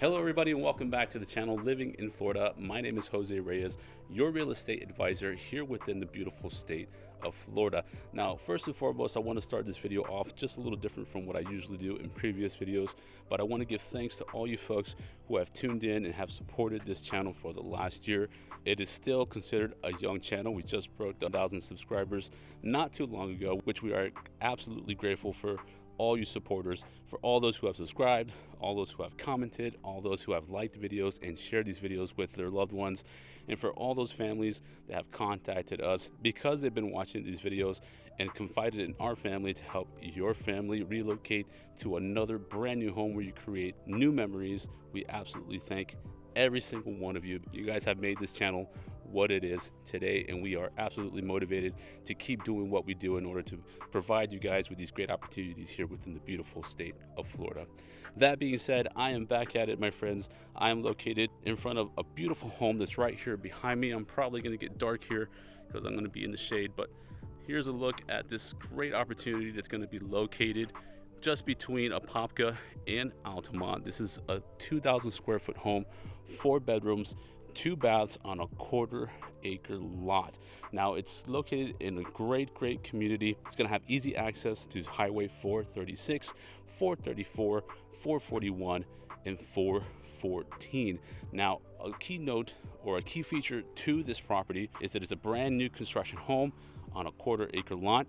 Hello everybody and welcome back to the channel Living in Florida. My name is Jose Reyes, your real estate advisor here within the beautiful state of Florida. Now, first and foremost, I want to start this video off just a little different from what I usually do in previous videos, but I want to give thanks to all you folks who have tuned in and have supported this channel for the last year. It is still considered a young channel. We just broke 1,000 subscribers not too long ago, which we are absolutely grateful for all you supporters, for all those who have subscribed, all those who have commented, all those who have liked videos and shared these videos with their loved ones, and for all those families that have contacted us because they've been watching these videos and confided in our family to help your family relocate to another brand new home where you create new memories. We absolutely thank every single one of you. You guys have made this channel what it is today, and we are absolutely motivated to keep doing what we do in order to provide you guys with these great opportunities here within the beautiful state of Florida. That being said, I am back at it, my friends. I am located in front of a beautiful home that's right here behind me. I'm probably going to get dark here because I'm going to be in the shade, but here's a look at this great opportunity that's going to be located just between Apopka and Altamonte. This is a 2,000 square foot home, 4 bedrooms, 2 baths on a 1/4 acre lot. Now, it's located in a great community. It's going to have easy access to Highway 436, 434, 441, and 414. Now, a key note or a key feature to this property is that it's a brand new construction home on a 1/4 acre lot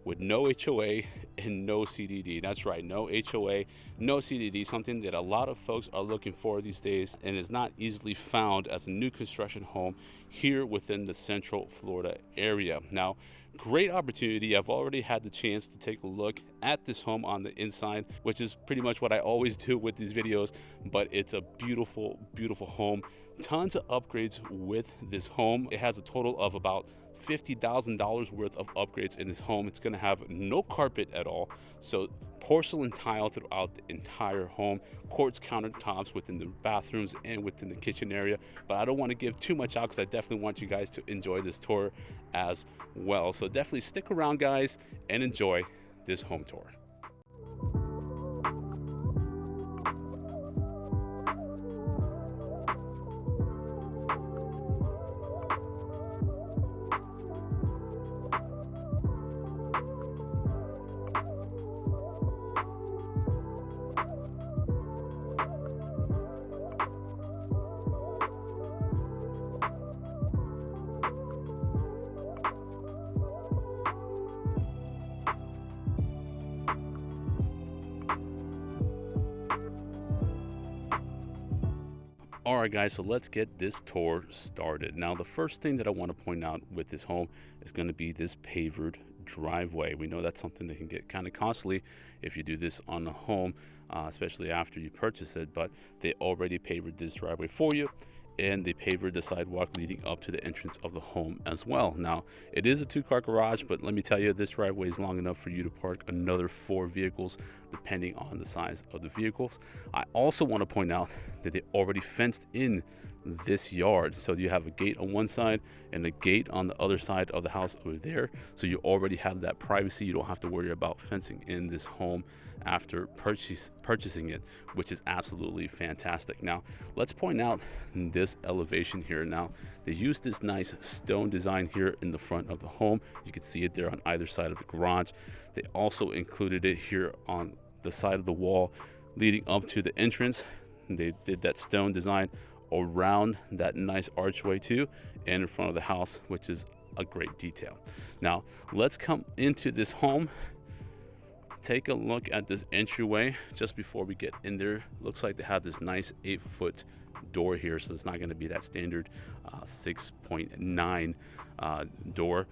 with no HOA and no CDD. That's right, no HOA, no CDD, something that a lot of folks are looking for these days and is not easily found as a new construction home here within the Central Florida area. Now, great opportunity. I've already had the chance to take a look at this home on the inside, which is pretty much what I always do with these videos, but it's a beautiful home. Tons of upgrades with this home. It has a total of about $50,000 worth of upgrades in this home. It's going to have no carpet at all, so porcelain tile throughout the entire home, quartz countertops within the bathrooms and within the kitchen area. But I don't want to give too much out because I definitely want you guys to enjoy this tour as well. So definitely stick around, guys, and enjoy this home tour. All right, guys, so let's get this tour started. Now, the first thing that I want to point out with this home is going to be this pavered driveway. We know that's something that can get kind of costly if you do this on the home, especially after you purchase it, but they already pavered this driveway for you, and they pavered the sidewalk leading up to the entrance of the home as well. Now, it is a 2-car garage, but let me tell you, this driveway is long enough for you to park another 4 vehicles depending on the size of the vehicles. I also want to point out that they already fenced in this yard, so you have a gate on one side and a gate on the other side of the house over there, so you already have that privacy. You don't have to worry about fencing in this home after purchasing it, which is absolutely fantastic. Now, let's point out this elevation here. Now, they used this nice stone design here in the front of the home. You can see it there on either side of the garage. They also included it here on the side of the wall leading up to the entrance. They did that stone design around that nice archway too, and in front of the house, which is a great detail. Now, let's come into this home. Take a look at this entryway just before we get in there. Looks like they have this nice 8-foot door here, so it's not going to be that standard 6.9 door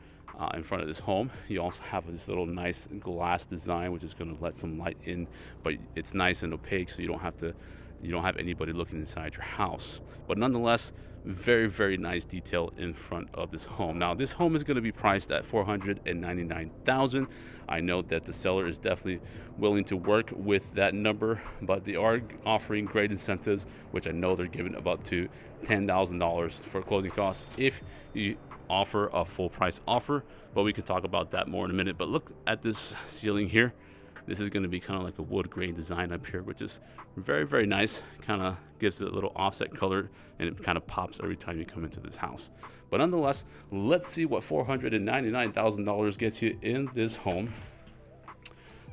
in front of this home. You also have this little nice glass design, which is going to let some light in, but it's nice and opaque, so you don't have anybody looking inside your house. But nonetheless, very nice detail in front of this home. Now, this home is going to be priced at $499,000. I know that the seller is definitely willing to work with that number, but they are offering great incentives, which I know they're giving about to $10,000 for closing costs if you offer a full price offer, but we can talk about that more in a minute. But look at this ceiling here. This is going to be kind of like a wood grain design up here, which is very, very nice. Kind of gives it a little offset color, and it kind of pops every time you come into this house. But nonetheless, let's see what $499,000 gets you in this home.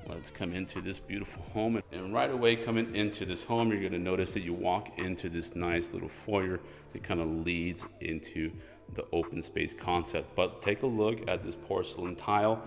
Let's come into this beautiful home, and right away coming into this home, you're going to notice that you walk into this nice little foyer that kind of leads into the open space concept. But take a look at this porcelain tile.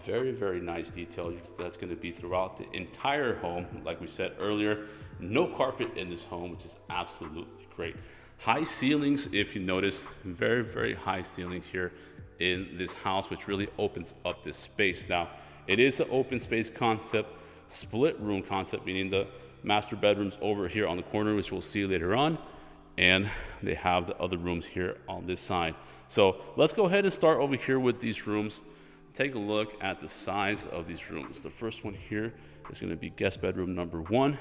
Very, very nice detail that's going to be throughout the entire home. Like we said earlier, no carpet in this home, which is absolutely great. High ceilings, if you notice, very, very high ceilings here in this house, which really opens up this space. Now, it is an open space concept, split room concept, meaning the master bedroom's over here on the corner, which we'll see later on, and they have the other rooms here on this side. So let's go ahead and start over here with these rooms. Take a look at the size of these rooms. The first one here is going to be guest bedroom number 1.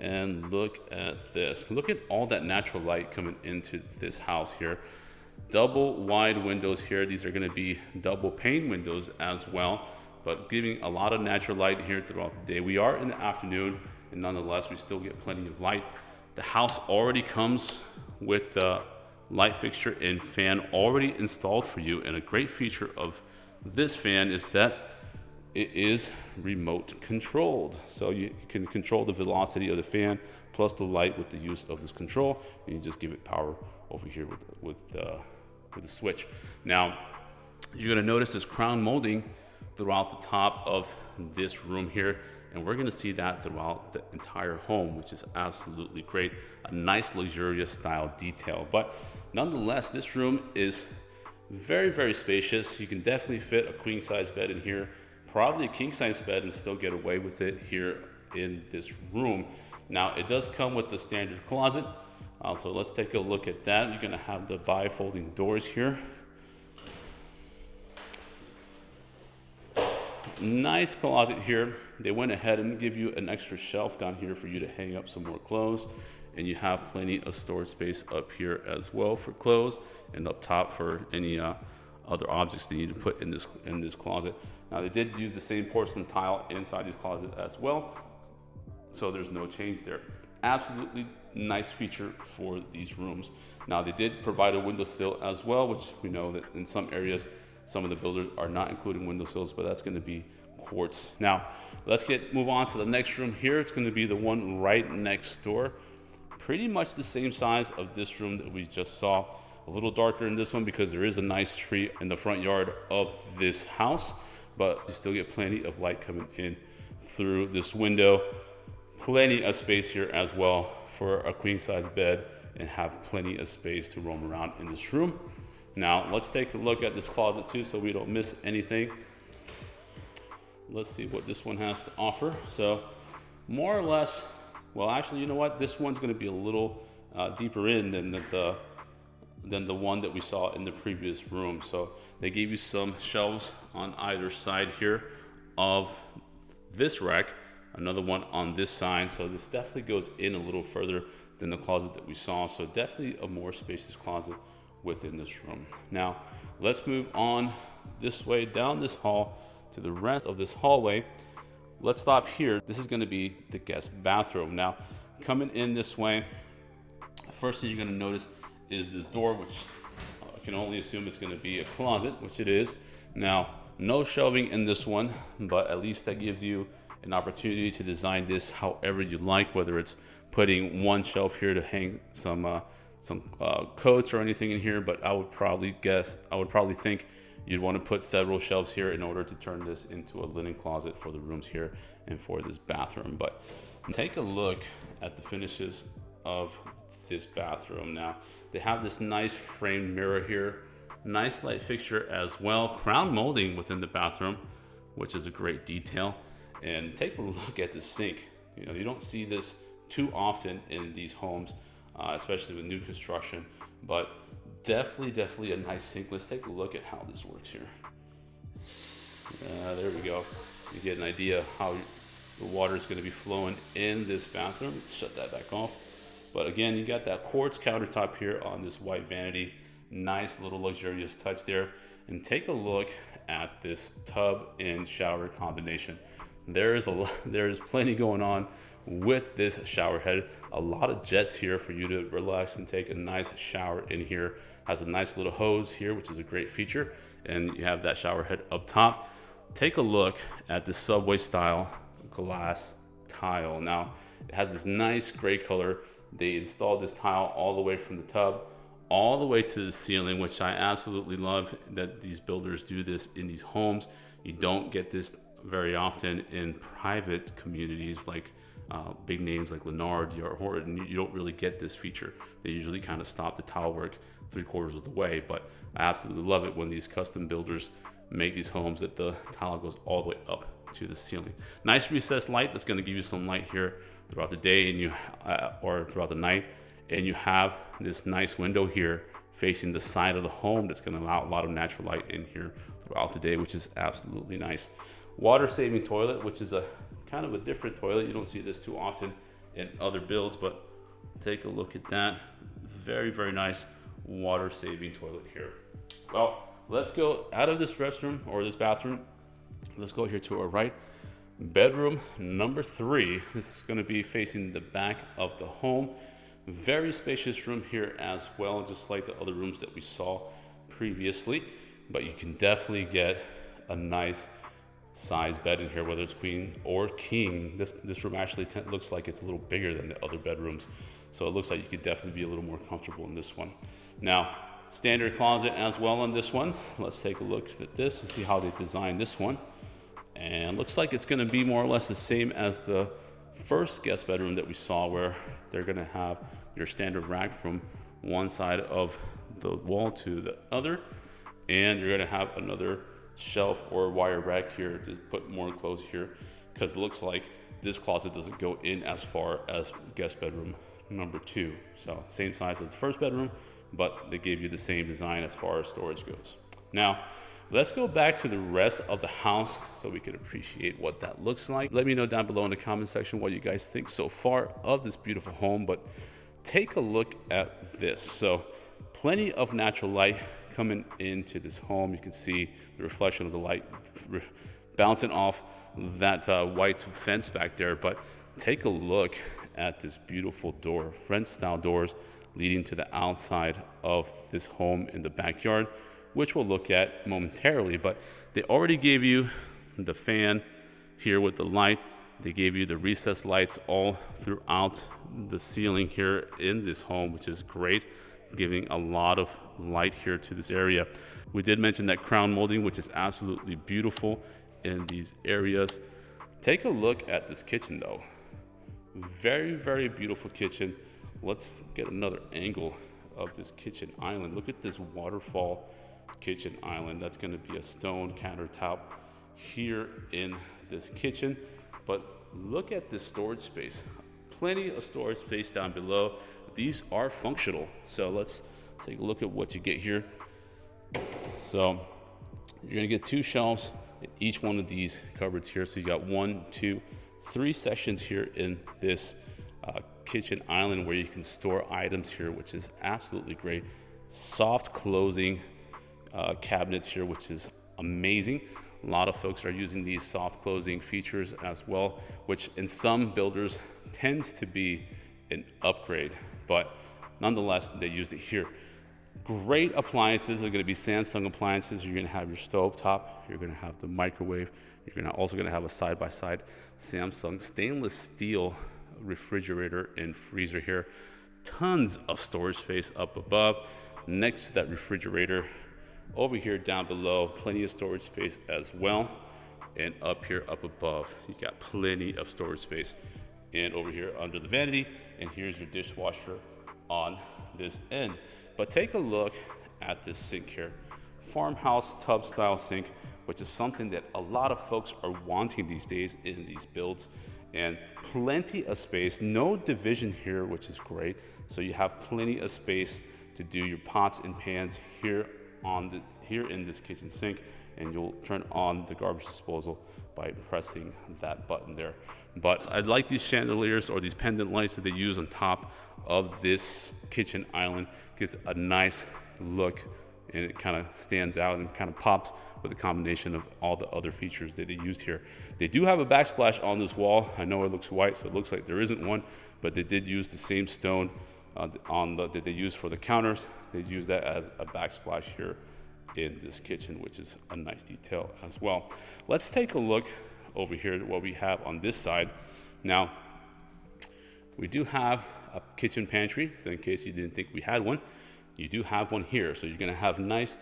And look at this. Look at all that natural light coming into this house here. Double wide windows here. These are going to be double pane windows as well, but giving a lot of natural light here throughout the day. We are in the afternoon, and nonetheless, we still get plenty of light. The house already comes with the light fixture and fan already installed for you, and a great feature of this fan is that it is remote controlled. So you can control the velocity of the fan plus the light with the use of this control, and you just give it power over here with the switch. Now, you're gonna notice this crown molding throughout the top of this room here, and we're gonna see that throughout the entire home, which is absolutely great. A nice luxurious style detail, but nonetheless, this room is very, very spacious. You can definitely fit a queen size bed in here, probably a king size bed, and still get away with it here in this room. Now, it does come with the standard closet. So let's take a look at that. You're gonna have the bifolding doors here. Nice closet here. They went ahead and give you an extra shelf down here for you to hang up some more clothes, and you have plenty of storage space up here as well for clothes, and up top for any other objects that you need to put in this closet. Now, they did use the same porcelain tile inside this closet as well, so there's no change there. Absolutely nice feature for these rooms. Now, they did provide a windowsill as well, which we know that in some areas some of the builders are not including windowsills, but that's going to be quartz. Now, let's move on to the next room here. It's going to be the one right next door. Pretty much the same size of this room that we just saw. A little darker in this one because there is a nice tree in the front yard of this house, but you still get plenty of light coming in through this window. Plenty of space here as well for a queen size bed, and have plenty of space to roam around in this room. Now, let's take a look at this closet too, so we don't miss anything. Let's see what this one has to offer. So more or less, well, actually, you know what? This one's going to be a little deeper in than the one that we saw in the previous room. So they gave you some shelves on either side here of this rack, another one on this side. So this definitely goes in a little further than the closet that we saw. So definitely a more spacious closet within this room. Now, let's move on this way down this hall to the rest of this hallway. Let's stop here. This is going to be the guest bathroom. Now, coming in this way, first thing you're going to notice is this door, which I can only assume it's going to be a closet, which it is. Now, no shelving in this one, but at least that gives you an opportunity to design this however you like, whether it's putting one shelf here to hang some coats or anything in here, but I would probably think you'd want to put several shelves here in order to turn this into a linen closet for the rooms here and for this bathroom. But take a look at the finishes of this bathroom. Now, they have this nice framed mirror here, nice light fixture as well, crown molding within the bathroom, which is a great detail. And take a look at the sink. You know, you don't see this too often in these homes, especially with new construction, but definitely a nice sink. Let's take a look at how this works here. There we go. You get an idea of how the water is going to be flowing in this bathroom. Shut that back off. But again, you got that quartz countertop here on this white vanity. Nice little luxurious touch there. And take a look at this tub and shower combination. there is plenty going on with this shower head. A lot of jets here for you to relax and take a nice shower in here. Has a nice little hose here, which is a great feature, and you have that shower head up top. Take a look at the subway style glass tile. Now it has this nice gray color. They installed this tile all the way from the tub all the way to the ceiling, which I absolutely love that these builders do this in these homes. You don't get this very often in private communities like big names like Lennar, D.R. Horton. You don't really get this feature. They usually kind of stop the tile work 3/4 of the way, but I absolutely love it when these custom builders make these homes that the tile goes all the way up to the ceiling. Nice recessed light that's going to give you some light here throughout the day and or throughout the night. And you have this nice window here facing the side of the home that's going to allow a lot of natural light in here throughout the day, which is absolutely nice. Water saving toilet, which is a kind of a different toilet. You don't see this too often in other builds, but take a look at that. Very, very nice water saving toilet here. Well, let's go out of this restroom or this bathroom. Let's go here to our right. Bedroom number 3. This is going to be facing the back of the home. Very spacious room here as well, just like the other rooms that we saw previously, but you can definitely get a nice size bed in here, whether it's queen or king. This room actually looks like it's a little bigger than the other bedrooms, so it looks like you could definitely be a little more comfortable in this one. Now, standard closet as well on this one. Let's take a look at this and see how they designed this one. And looks like it's going to be more or less the same as the first guest bedroom that we saw, where they're going to have your standard rack from one side of the wall to the other, and you're going to have another shelf or wire rack here to put more clothes here, because it looks like this closet doesn't go in as far as guest bedroom number 2. So same size as the first bedroom, but they gave you the same design as far as storage goes. Now let's go back to the rest of the house so we can appreciate what that looks like. Let me know down below in the comment section what you guys think so far of this beautiful home, but take a look at this. So plenty of natural light coming into this home. You can see the reflection of the light bouncing off that white fence back there, but take a look at this beautiful door, French style doors leading to the outside of this home in the backyard, which we'll look at momentarily. But they already gave you the fan here with the light. They gave you the recessed lights all throughout the ceiling here in this home, which is great, giving a lot of light here to this area. We did mention that crown molding, which is absolutely beautiful in these areas. Take a look at this kitchen though. Very, very beautiful kitchen. Let's get another angle of this kitchen island. Look at this waterfall kitchen island. That's going to be a stone countertop here in this kitchen, but look at this storage space. Plenty of storage space down below. These are functional, so let's take a look at what you get here. So you're going to get 2 shelves in each one of these cupboards here. So you got 1, 2, 3 sections here in this kitchen island where you can store items here, which is absolutely great. Soft closing cabinets here, which is amazing. A lot of folks are using these soft closing features as well, which in some builders tends to be an upgrade, but nonetheless they used it here. Great appliances. They're going to be Samsung appliances. You're going to have your stove top, you're going to have the microwave, you're also going to have a side-by-side Samsung stainless steel refrigerator and freezer here. Tons of storage space up above next to that refrigerator. Over here down below, plenty of storage space as well. And up here up above, you got plenty of storage space. And over here under the vanity, and here's your dishwasher on this end. But take a look at this sink here. Farmhouse tub style sink, which is something that a lot of folks are wanting these days in these builds. And plenty of space, no division here, which is great. So you have plenty of space to do your pots and pans here in this kitchen sink, and you'll turn on the garbage disposal by pressing that button there. But I like these chandeliers or these pendant lights that they use on top of this kitchen island. Gives a nice look and it kind of stands out and kind of pops with a combination of all the other features that they used here. They do have a backsplash on this wall. I know it looks white, so it looks like there isn't one, but they did use the same stone that they used for the counters. They used that as a backsplash here in this kitchen, which is a nice detail as well. Let's take a look over here at what we have on this side. Now, we do have a kitchen pantry, so in case you didn't think we had one, you do have one here. So you're gonna have nice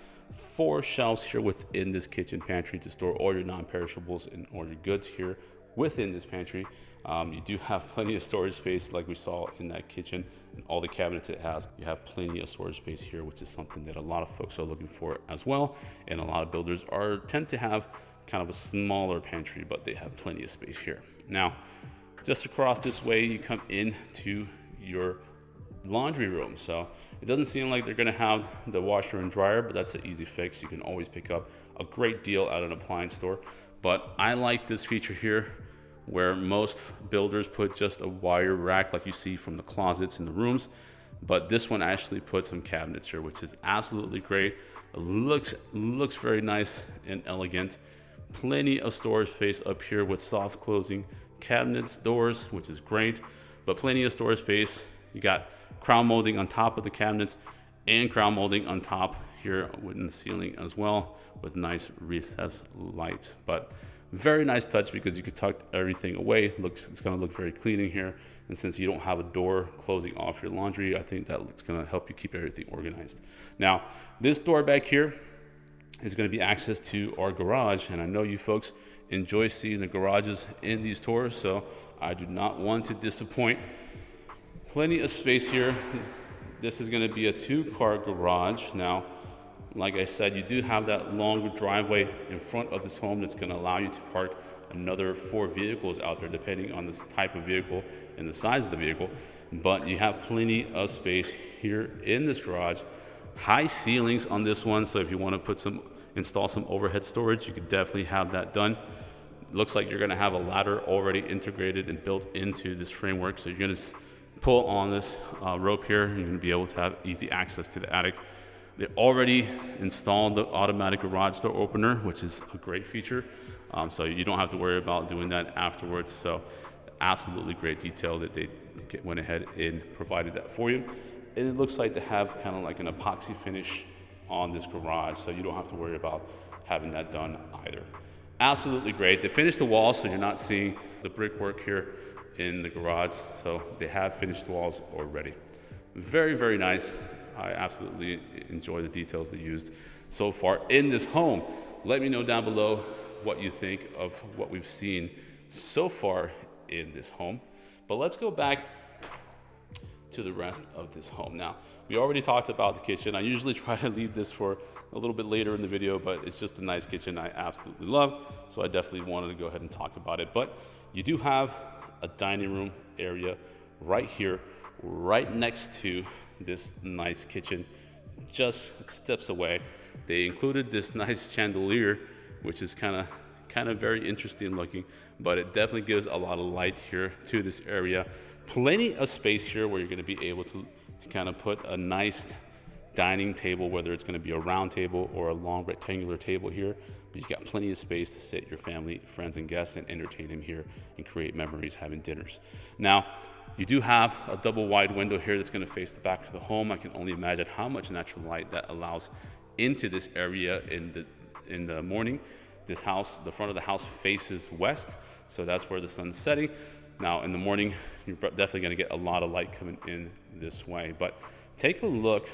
4 shelves here within this kitchen pantry to store all your non-perishables and all your goods here within this pantry. You do have plenty of storage space like we saw in that kitchen, and all the cabinets it has. You have plenty of storage space here, which is something that a lot of folks are looking for as well. And a lot of builders tend to have kind of a smaller pantry, but they have plenty of space here. Now, just across this way, you come into your laundry room. So it doesn't seem like they're gonna have the washer and dryer, but that's an easy fix. You can always pick up a great deal at an appliance store. But I like this feature here, where most builders put just a wire rack like you see from the closets in the rooms, but this one actually put some cabinets here, which is absolutely great. It looks very nice and elegant. Plenty of storage space up here with soft closing cabinets, doors, which is great, but plenty of storage space. You got crown molding on top of the cabinets and crown molding on top here within the ceiling as well, with nice recessed lights. But very nice touch because you could tuck everything away. It's going to look very clean in here, and since you don't have a door closing off your laundry, I think that it's going to help you keep everything organized. Now, this door back here is going to be access to our garage, and I know you folks enjoy seeing the garages in these tours, so I do not want to disappoint. Plenty of space here. This is going to be a 2-car garage. Now, like I said, you do have that longer driveway in front of this home that's going to allow you to park another 4 vehicles out there, depending on this type of vehicle and the size of the vehicle. But you have plenty of space here in this garage. High ceilings on this one, so if you want to install some overhead storage, you could definitely have that done. Looks like you're going to have a ladder already integrated and built into this framework, so you're going to pull on this rope here, and you're going to be able to have easy access to the attic. They already installed the automatic garage door opener, which is a great feature, so you don't have to worry about doing that afterwards. So absolutely great detail that they went ahead and provided that for you. And it looks like they have kind of like an epoxy finish on this garage, so you don't have to worry about having that done either. Absolutely great. They finished the walls, so you're not seeing the brickwork here in the garage, so they have finished the walls already. Very, very nice. I absolutely enjoy the details they used so far in this home. Let me know down below what you think of what we've seen so far in this home. But let's go back to the rest of this home. Now, we already talked about the kitchen. I usually try to leave this for a little bit later in the video, but it's just a nice kitchen I absolutely love, so I definitely wanted to go ahead and talk about it. But you do have a dining room area right here, right next to this nice kitchen, just steps away. They included this nice chandelier, which is kind of very interesting looking, but it definitely gives a lot of light here to this area. Plenty of space here where you're going to be able to kind of put a nice dining table, whether it's going to be a round table or a long rectangular table here, but you got plenty of space to sit your family, friends, and guests and entertain them here and create memories having dinners. Now, you do have a double wide window here that's going to face the back of the home. I can only imagine how much natural light that allows into this area in the morning. This house, the front of the house faces west, so that's where the sun's setting. Now in the morning, you're definitely going to get a lot of light coming in this way. But take a look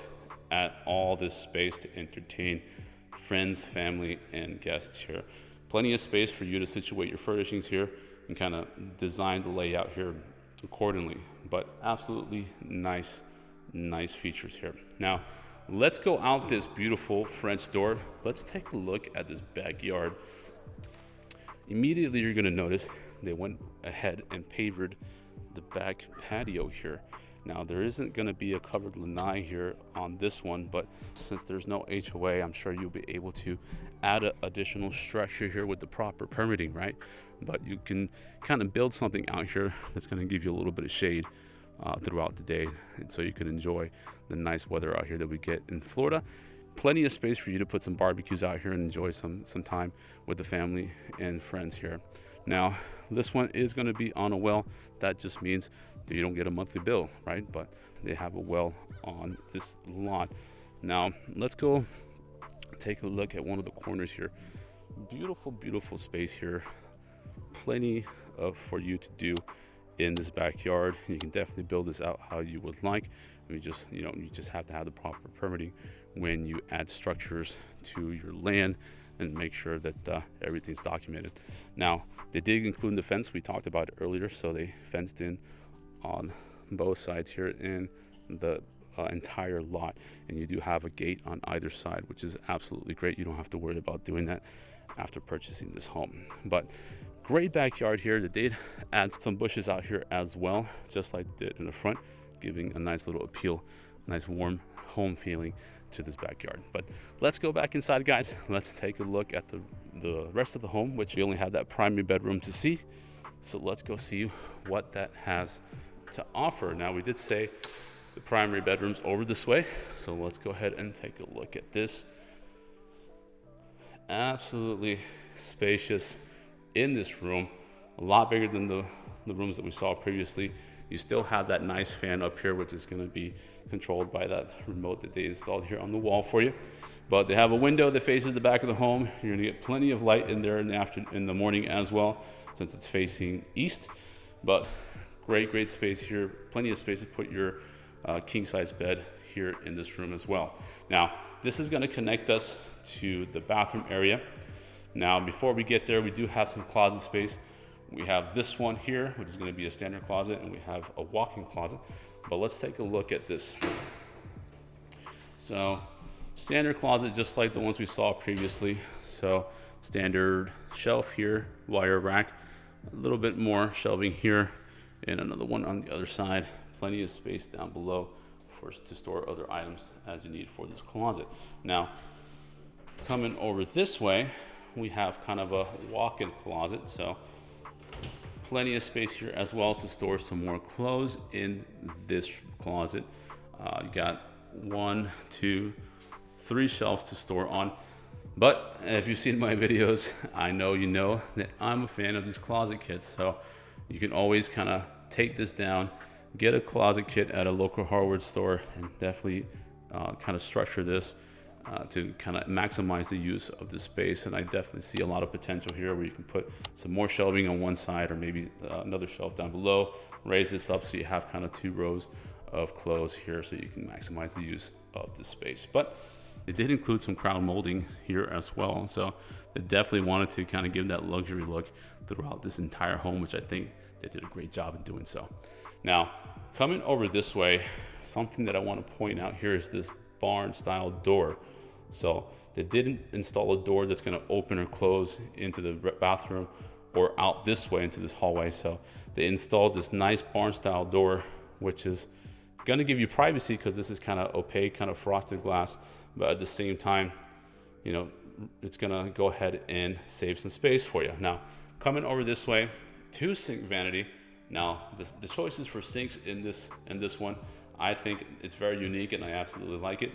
at all this space to entertain friends, family, and guests here. Plenty of space for you to situate your furnishings here and kind of design the layout here accordingly. But absolutely nice features here. Now, let's go out this beautiful French door. Let's take a look at this backyard. Immediately, you're going to notice they went ahead and pavered the back patio here. Now, there isn't going to be a covered lanai here on this one, but since there's no HOA, I'm sure you'll be able to add an additional structure here with the proper permitting, right? But you can kind of build something out here that's going to give you a little bit of shade throughout the day, and so you can enjoy the nice weather out here that we get in Florida. plenty of space for you to put some barbecues out here and enjoy some time with the family and friends here. Now, this one is going to be on a well. That just means that you don't get a monthly bill, right? But they have a well on this lot. Now, let's go take a look at one of the corners here. Beautiful, beautiful space here. Plenty of for you to do in this backyard. You can definitely build this out how you would like. You just have to have the proper permitting when you add structures to your land, and make sure that everything's documented. Now, they did include the fence. We talked about it earlier, so they fenced in on both sides here in the entire lot, and you do have a gate on either side, which is absolutely great. You don't have to worry about doing that after purchasing this home. But great backyard here. They did add some bushes out here as well, just like they did in the front, giving a nice little appeal, nice warm home feeling to this backyard. But let's go back inside, guys. Let's take a look at the rest of the home, which we only have that primary bedroom to see. So let's go see what that has to offer. Now, we did say the primary bedroom's over this way, so let's go ahead and take a look at this. Absolutely spacious in this room, a lot bigger than the rooms that we saw previously. You still have that nice fan up here, which is going to be controlled by that remote that they installed here on the wall for you. But they have a window that faces the back of the home. You're going to get plenty of light in there in the morning as well, since it's facing east. But great space here. Plenty of space to put your king size bed here in this room as well. Now, this is going to connect us to the bathroom area. Now, before we get there, we do have some closet space. We have this one here, which is going to be a standard closet, and we have a walk-in closet. But let's take a look at this. So, standard closet, just like the ones we saw previously. So, standard shelf here, wire rack, a little bit more shelving here, and another one on the other side. Plenty of space down below to store other items as you need for this closet. Now, coming over this way, we have kind of a walk-in closet. So, plenty of space here as well to store some more clothes in this closet. You got 1, 2, 3 shelves to store on. But if you've seen my videos, I know you know that I'm a fan of these closet kits. So you can always kind of take this down, get a closet kit at a local hardware store, and definitely kind of structure this to kind of maximize the use of the space. And I definitely see a lot of potential here where you can put some more shelving on one side, or maybe another shelf down below, raise this up so you have kind of 2 rows of clothes here, so you can maximize the use of the space. But they did include some crown molding here as well, so they definitely wanted to kind of give that luxury look throughout this entire home, which I think they did a great job in doing so. Now, coming over this way, something that I want to point out here is this barn style door. So they didn't install a door that's going to open or close into the bathroom or out this way into this hallway. So they installed this nice barn style door, which is going to give you privacy because this is kind of opaque, kind of frosted glass, but at the same time, you know, it's going to go ahead and save some space for you. Now, coming over this way, 2 sink vanity. Now, the choices for sinks in this one, I think it's very unique and I absolutely like it.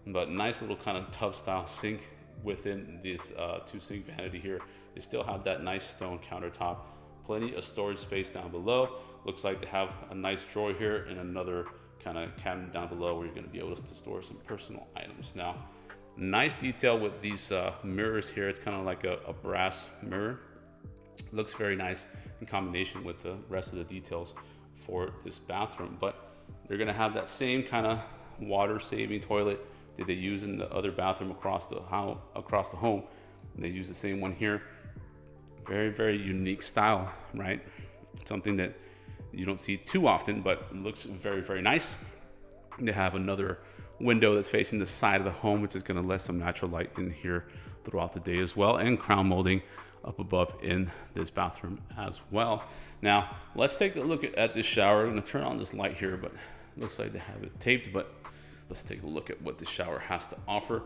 But nice little kind of tub style sink within this 2 sink vanity here. They still have that nice stone countertop, plenty of storage space down below. Looks like they have a nice drawer here and another kind of cabinet down below where you're going to be able to store some personal items. Now, nice detail with these mirrors here. It's kind of like a brass mirror. Looks very nice in combination with the rest of the details for this bathroom. But they're going to have that same kind of water saving toilet that they use in the other bathroom across the home. And they use the same one here. Very unique style, right? Something that you don't see too often, but looks very nice. They have another window that's facing the side of the home, which is going to let some natural light in here throughout the day as well, and crown molding up above in this bathroom as well. Now, let's take a look at this shower. I'm going to turn on this light here, but it looks like they have it taped, but let's take a look at what the shower has to offer.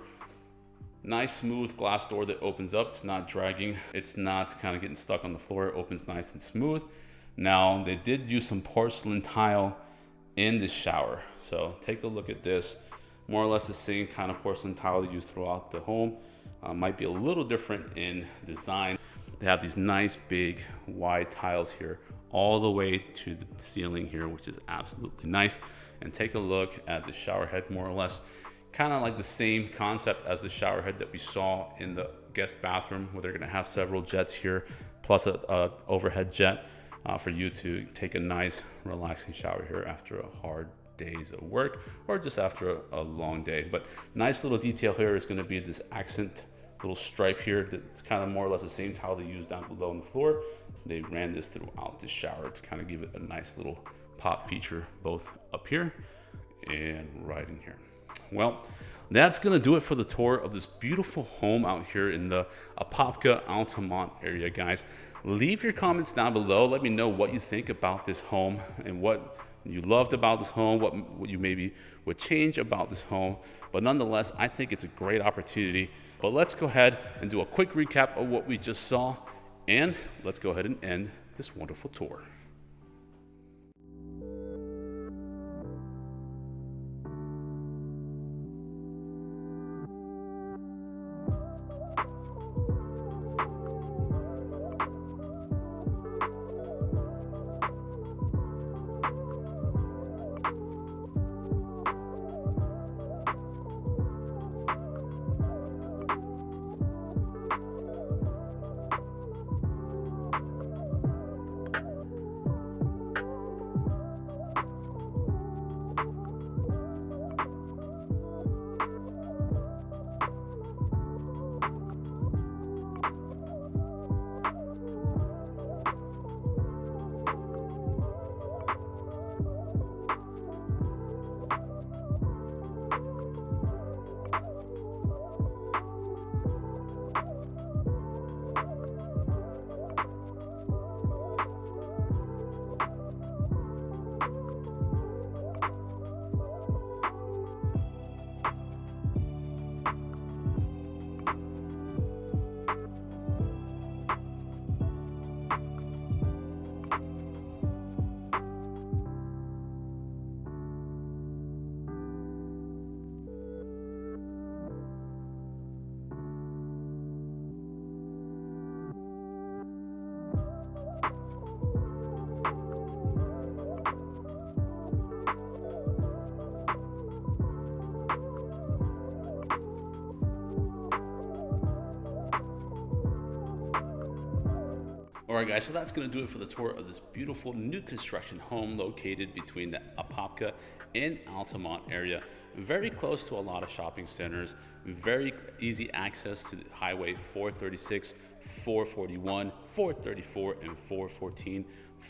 Nice smooth glass door that opens up. It's not dragging. It's not kind of getting stuck on the floor. It opens nice and smooth. Now, they did use some porcelain tile in the shower. So take a look at this. more or less the same kind of porcelain tile they use throughout the home. Might be a little different in design. They have these nice big wide tiles here all the way to the ceiling here, which is absolutely nice. And take a look at the shower head, more or less kind of like the same concept as the shower head that we saw in the guest bathroom, where they're going to have several jets here plus a overhead jet for you to take a nice relaxing shower here after a hard days of work or just after a long day. But nice little detail here is going to be this accent little stripe here that's kind of more or less the same tile they used down below on the floor. They ran this throughout the shower to kind of give it a nice little pop feature, both up here and right in here. Well, that's gonna do it for the tour of this beautiful home out here in the Apopka, Altamonte area, guys. Leave your comments down below. Let me know what you think about this home and what you loved about this home, what you maybe would change about this home. But nonetheless, I think it's a great opportunity. But let's go ahead and do a quick recap of what we just saw, and let's go ahead and end this wonderful tour. All right, guys, so that's going to do it for the tour of this beautiful new construction home located between the Apopka and Altamonte area. Very close to a lot of shopping centers, very easy access to the Highway 436, 441, 434, and 414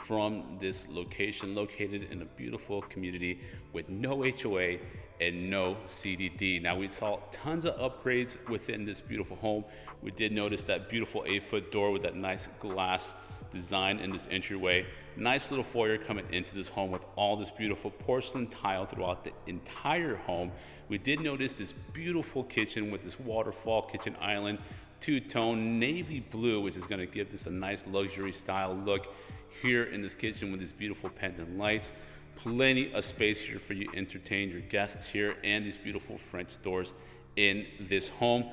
from this location, located in a beautiful community with no HOA and no CDD. Now, we saw tons of upgrades within this beautiful home. We did notice that beautiful 8-foot door with that nice glass design in this entryway. Nice little foyer coming into this home with all this beautiful porcelain tile throughout the entire home. We did notice this beautiful kitchen with this waterfall kitchen island, two-tone navy blue, which is going to give this a nice luxury style look here in this kitchen with these beautiful pendant lights. Plenty of space here for you to entertain your guests here, and these beautiful French doors in this home.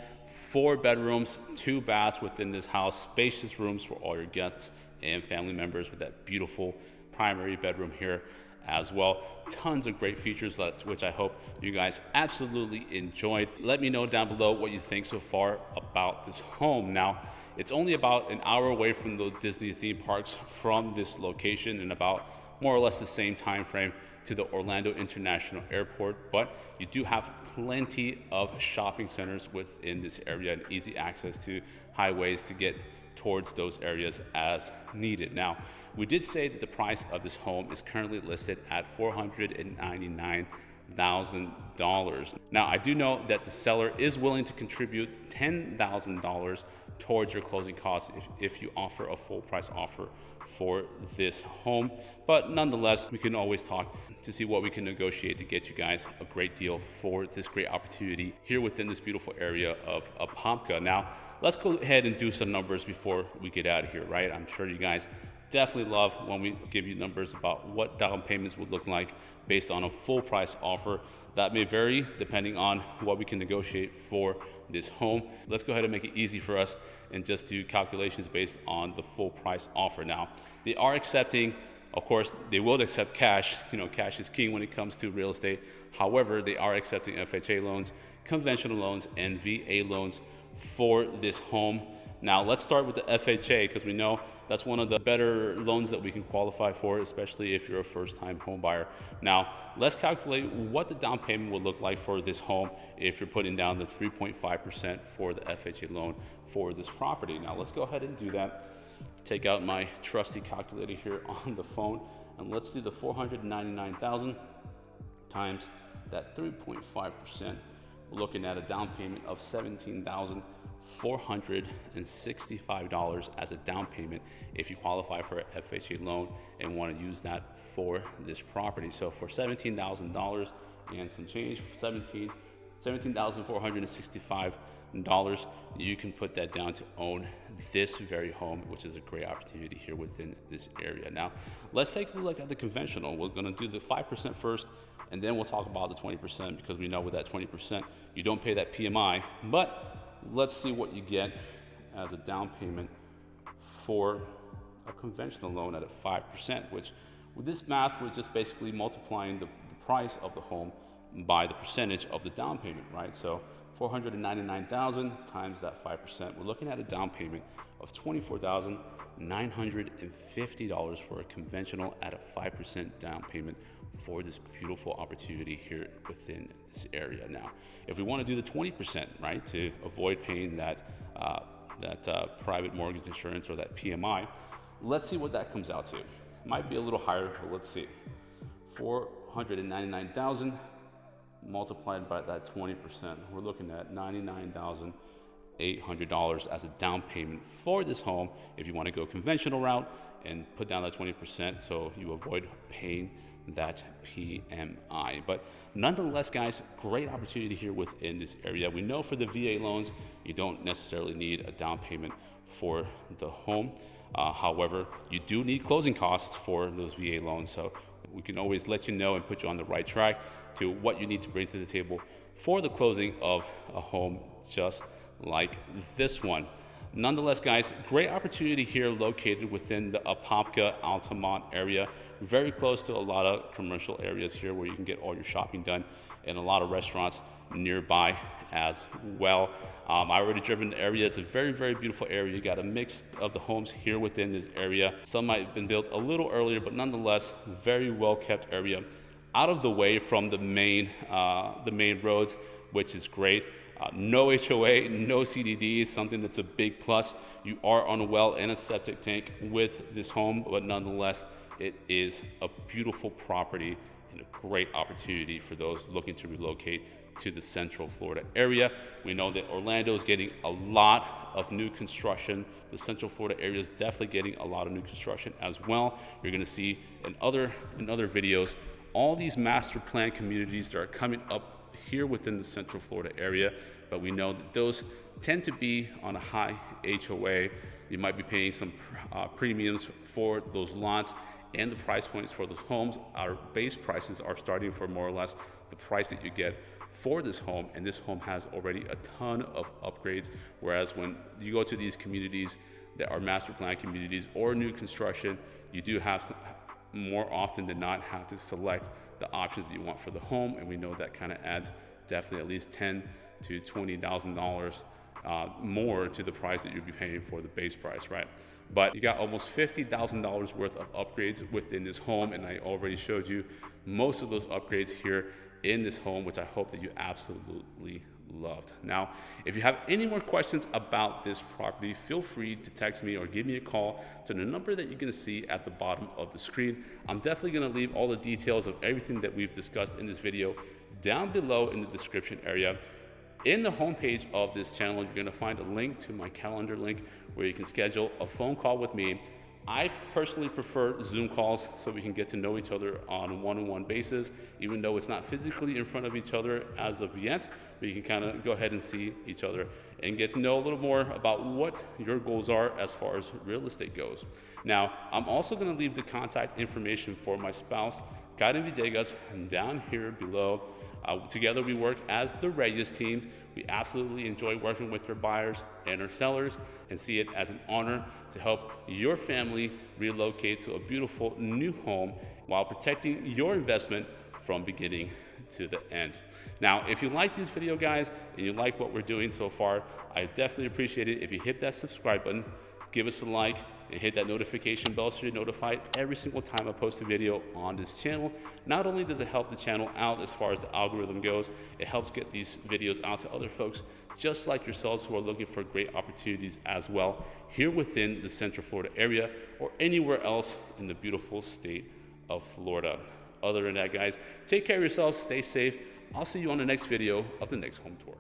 4 bedrooms, 2 baths within this house, spacious rooms for all your guests and family members with that beautiful primary bedroom here as well. Tons of great features which I hope you guys absolutely enjoyed. Let me know down below what you think so far about this home. Now, it's only about an hour away from the Disney theme parks from this location, and about more or less the same time frame to the Orlando International Airport, but you do have plenty of shopping centers within this area and easy access to highways to get towards those areas as needed. Now, we did say that the price of this home is currently listed at $499,000. Now, I do know that the seller is willing to contribute $10,000 towards your closing costs if you offer a full price offer for this home. But nonetheless, we can always talk to see what we can negotiate to get you guys a great deal for this great opportunity here within this beautiful area of Apopka. Now, let's go ahead and do some numbers before we get out of here, right? I'm sure you guys definitely love when we give you numbers about what down payments would look like based on a full price offer. That may vary depending on what we can negotiate for this home. Let's go ahead and make it easy for us and just do calculations based on the full price offer. Now, they are accepting, of course, they will accept cash. You know, cash is king when it comes to real estate. However, they are accepting FHA loans, conventional loans, and VA loans for this home. Now, let's start with the FHA because we know that's one of the better loans that we can qualify for, especially if you're a first-time home buyer. Now, let's calculate what the down payment will look like for this home if you're putting down the 3.5% for the FHA loan for this property. Now, let's go ahead and do that. Take out my trusty calculator here on the phone, and let's do the 499,000 times that 3.5%. We're looking at a down payment of $17,465 as a down payment if you qualify for an FHA loan and want to use that for this property. So for $17,000 and some change, $17,465, you can put that down to own this very home, which is a great opportunity here within this area. Now, let's take a look at the conventional. We're going to do the 5% first, and then we'll talk about the 20% because we know with that 20%, you don't pay that PMI. But let's see what you get as a down payment for a conventional loan at a 5%, which with this math, we're just basically multiplying the price of the home by the percentage of the down payment, right? So 499,000 times that 5%, we're looking at a down payment of $24,950 for a conventional at a 5% down payment for this beautiful opportunity here within this area. Now, if we want to do the 20%, right, to avoid paying that private mortgage insurance or that PMI, let's see what that comes out to. Might be a little higher, but let's see. 499,000 multiplied by that 20%, we're looking at $99,800 as a down payment for this home if you want to go conventional route and put down that 20% so you avoid paying that PMI. But nonetheless, guys, great opportunity here within this area. We know for the VA loans, you don't necessarily need a down payment for the home. However, you do need closing costs for those VA loans. So we can always let you know and put you on the right track to what you need to bring to the table for the closing of a home just like this one. Nonetheless, guys, great opportunity here located within the Apopka, Altamonte area, very close to a lot of commercial areas here where you can get all your shopping done and a lot of restaurants nearby as well. I already driven the area. It's a very, very beautiful area. You got a mix of the homes here within this area. Some might have been built a little earlier, but nonetheless, very well kept area. Out of the way from the main roads, which is great. No HOA, no CDD, something that's a big plus. You are on a well and a septic tank with this home, but nonetheless, it is a beautiful property and a great opportunity for those looking to relocate to the Central Florida area. We know that Orlando is getting a lot of new construction. The Central Florida area is definitely getting a lot of new construction as well. You're going to see in other videos all these master plan communities that are coming up here within the Central Florida area, but we know that those tend to be on a high HOA. You might be paying some premiums for those lots and the price points for those homes. Our base prices are starting for more or less the price that you get for this home, and this home has already a ton of upgrades, whereas when you go to these communities that are master plan communities or new construction, you do have to, more often than not, have to select the options that you want for the home, and we know that kind of adds definitely at least $10,000 to $20,000 more to the price that you'd be paying for the base price, right? But you got almost $50,000 worth of upgrades within this home, and I already showed you most of those upgrades here in this home, which I hope that you absolutely loved. Now, if you have any more questions about this property, feel free to text me or give me a call to the number that you're going to see at the bottom of the screen. I'm definitely going to leave all the details of everything that we've discussed in this video down below in the description area. In the homepage of this channel, you're going to find a link to my calendar link where you can schedule a phone call with me I personally prefer Zoom calls so we can get to know each other on a one-on-one basis, even though it's not physically in front of each other as of yet. We can kind of go ahead and see each other and get to know a little more about what your goals are as far as real estate goes. Now, I'm also going to leave the contact information for my spouse, Karen Villegas, down here below. Together we work as the Reyes team. We absolutely enjoy working with our buyers and our sellers and see it as an honor to help your family relocate to a beautiful new home while protecting your investment from beginning to the end. Now, if you like this video, guys, and you like what we're doing so far, I definitely appreciate it if you hit that subscribe button, give us a like, and hit that notification bell so you're notified every single time I post a video on this channel. Not only does it help the channel out as far as the algorithm goes, it helps get these videos out to other folks just like yourselves who are looking for great opportunities as well here within the Central Florida area or anywhere else in the beautiful state of Florida. Other than that, guys, take care of yourselves, stay safe. I'll see you on the next video of the next home tour.